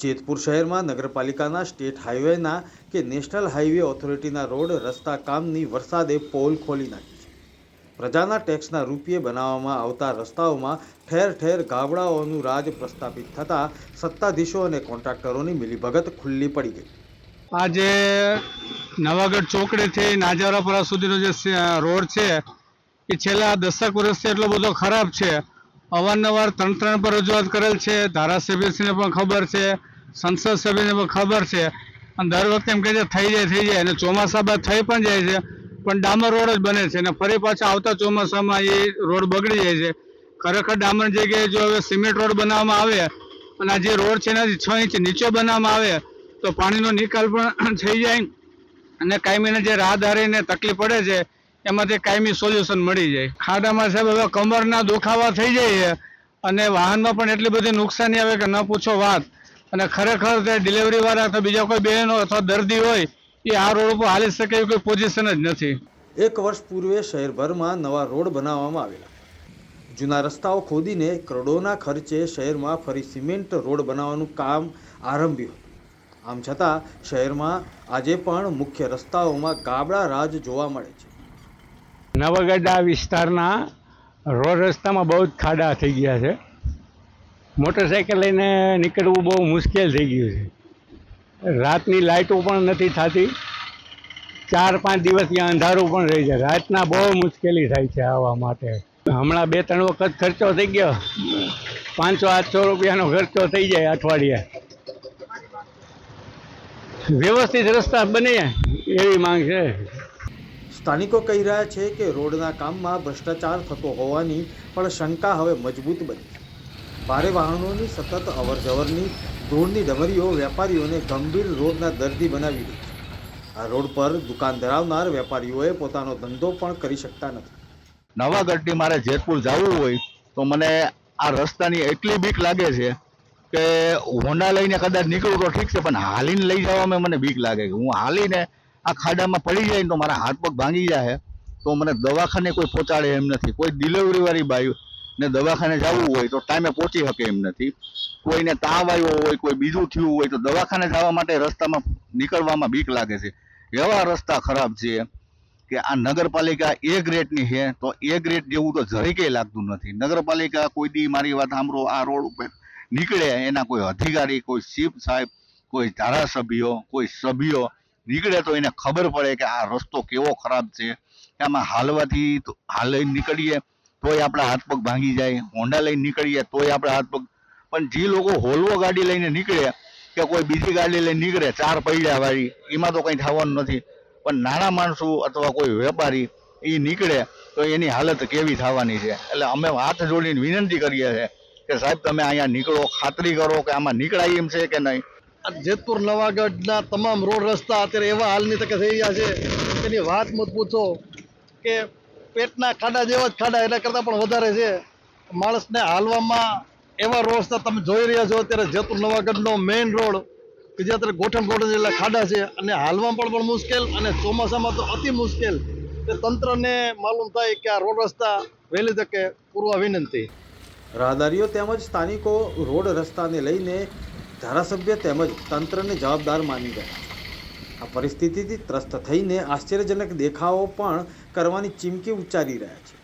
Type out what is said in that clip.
જેતપુર શહેરમાં નગરપાલિકાના સ્ટેટ હાઈવેના કે નેશનલ હાઈવે ઓથોરિટીના રોડ રસ્તા કામની વરસાદે પોલ ખોલી નાખી છે। પ્રજાના ટેક્સના રૂપિયે બનાવવામાં આવતા રસ્તાઓમાં ઠેર ઠેર ગાબડાઓનું રાજ પ્રસ્થાપિત થતાં સત્તાધીશો અને કોન્ટ્રાક્ટરોની મિલીભગત ખુલ્લી પડી ગઈ। આજે નવાગઢ ચોકડીથી નાજારાપરા સુધીનો જે રોડ છે એ છેલ્લા 10 વર્ષથી એટલો બધો ખરાબ છે। અવારનવાર તંત્ર પર રજૂઆત કરેલ છે, ધારાસભ્યશ્રીને પણ ખબર છે, સંસદ સભ્યને પણ ખબર છે, અને દર વખતે એમ કહે છે થઈ જાય અને ચોમાસા બાદ થઈ પણ જાય છે, પણ ડામર રોડ જ બને છે અને ફરી પાછા આવતા ચોમાસામાં એ રોડ બગડી જાય છે। ખરેખર ડામર જગ્યાએ જો હવે સિમેન્ટ રોડ બનાવવામાં આવે અને આ જે રોડ છે એનાથી 6 ઇંચ નીચે બનાવવામાં આવે તો પાણીનો નિકાલ પણ થઈ જાય અને કાયમીને જે રાહદારીને તકલીફ પડે છે એમાંથી કાયમી સોલ્યુશન મળી જાય। ખાડામાં સાહેબ હવે કમરના દુખાવા થઈ જાય છે અને વાહનમાં પણ એટલી બધી નુકસાની આવે કે ન પૂછો વાત। અને ખરેખર તે ડિલિવરીવાળા અથવા બીજા કોઈ બહેનો અથવા દર્દી હોય એ આ રોડ ઉપર હાલી શકે એવી કોઈ પોઝિશન જ નથી। એક વર્ષ પૂર્વે શહેરભરમાં નવા રોડ બનાવવામાં આવેલા। જૂના રસ્તાઓ ખોદીને કરોડોના ખર્ચે શહેરમાં ફરી સિમેન્ટ રોડ બનાવવાનું કામ આરંભ્યું હતું। આમ છતાં શહેરમાં આજે પણ મુખ્ય રસ્તાઓમાં ગાબડા રાજ જોવા મળે છે। નવાગઢ વિસ્તારના રોડ રસ્તામાં બહુ જ ખાડા થઈ ગયા છે। મોટરસાઇકલ લઈને નીકળવું બહુ મુશ્કેલ થઈ ગયું છે। રાતની લાઇટો પણ નથી થતી, 4-5 દિવસ ત્યાં અંધારું પણ રહી જાય। રાતના બહુ મુશ્કેલી થાય છે આવવા માટે। હમણાં 2-3 વખત ખર્ચો થઈ ગયો, 500-800 રૂપિયાનો ખર્ચો થઈ જાય અઠવાડિયે। વ્યવસ્થિત રસ્તા બને એવી માંગ છે। સ્થાનિકો કહી રહ્યા છે કે રોડના કામમાં ભ્રષ્ટાચાર થતો હોવાની પણ શંકા હવે મજબૂત બની છે। ભારે વાહનોની સતત અવરજવરની ધૂળની ડમરીઓ વેપારીઓને ગંભીર રોગના દર્દી બનાવી રહી છે। આ રોડ પર દુકાન ધરાવનાર વેપારીઓએ પોતાનો ધંધો પણ કરી શકતા નથી। નવાગઢથી મારે જેતપુર જવું હોય તો મને આ રસ્તાની એટલી બીક લાગે છે કે હોન્ડા લઈને કદાચ નીકળું તો ઠીક છે, પણ હાલીને લઈ જવામાં મને બીક લાગે કે હું હાલીને આ ખાડામાં પડી જાય તો મારા હાથ પગ ભાંગી જાય તો મને દવાખાને કોઈ પહોંચાડે એમ નથી। કોઈ ડિલિવરીવાળી બાઈ ને દવાખાને જવું હોય તો ટાઈમે પહોંચી શકે એમ નથી। કોઈને તાવ આવ્યો હોય, કોઈ બીજું થયું હોય તો દવાખાને જવા માટે રસ્તામાં નીકળવામાં બીક લાગે છે। એવા રસ્તા ખરાબ છે કે આ નગરપાલિકા એ ગ્રેડની છે તો એ ગ્રેડ જેવું તો જરીકે લાગતું નથી। નગરપાલિકા કોઈ દી મારી વાત સાંભળો આ રોડ ઉપર નીકળે એના કોઈ અધિકારી, કોઈ ચીફ સાહેબ, કોઈ ધારાસભ્યો, કોઈ સભ્યો નીકળે તો એને ખબર પડે કે આ રસ્તો કેવો ખરાબ છે, કે આમાં હાલવાથી લઈને નીકળીએ તોય આપણા હાથ પગ ભાંગી જાય, હોન્ડા લઈને નીકળીએ તોય આપણા હાથ પગ, પણ જે લોકો હોલવો ગાડી લઈને નીકળે કે કોઈ બીજી ગાડી લઈને નીકળે 4 પૈડા વાળી, એમાં તો કંઈ થવાનું નથી, પણ નાના માણસો અથવા કોઈ વેપારી એ નીકળે તો એની હાલત કેવી થવાની છે। એટલે અમે હાથ જોડીને વિનંતી કરીએ છીએ કે સાહેબ તમે અહીંયા નીકળો, ખાતરી કરો કે આમાં નીકળાય એમ છે કે નહીં। જેતપુર નવાગઢના તમામ રોડ રસ્તા અત્યારે એવા હાલની તકે થઈ ગયા છે એની વાત મત પૂછો કે પેટના ખાડા જેવા જ ખાડા, એના કરતાં પણ વધારે છે। માણસને હાલવામાં એવા રોડ રસ્તા તમે જોઈ રહ્યા છો અત્યારે જેતપુર નવાગઢનો મેઇન રોડ કે જે અત્યારે ગોઠણ જેટલા ખાડા છે અને હાલવામાં પણ મુશ્કેલ અને ચોમાસામાં તો અતિ મુશ્કેલ। કે તંત્રને માલુમ થાય કે આ રોડ રસ્તા વહેલી તકે પૂરવા વિનંતી। રાહદારીઓ તેમજ સ્થાનિકો રોડ રસ્તાને લઈને ધારાસભ્ય તેમજ તંત્રને જવાબદાર માની ગયા છે। આ પરિસ્થિતિથી ત્રસ્ત થઈને આશ્ચર્યજનક દેખાવો પણ કરવાની ચીમકી ઉચ્ચારી રહ્યા છે।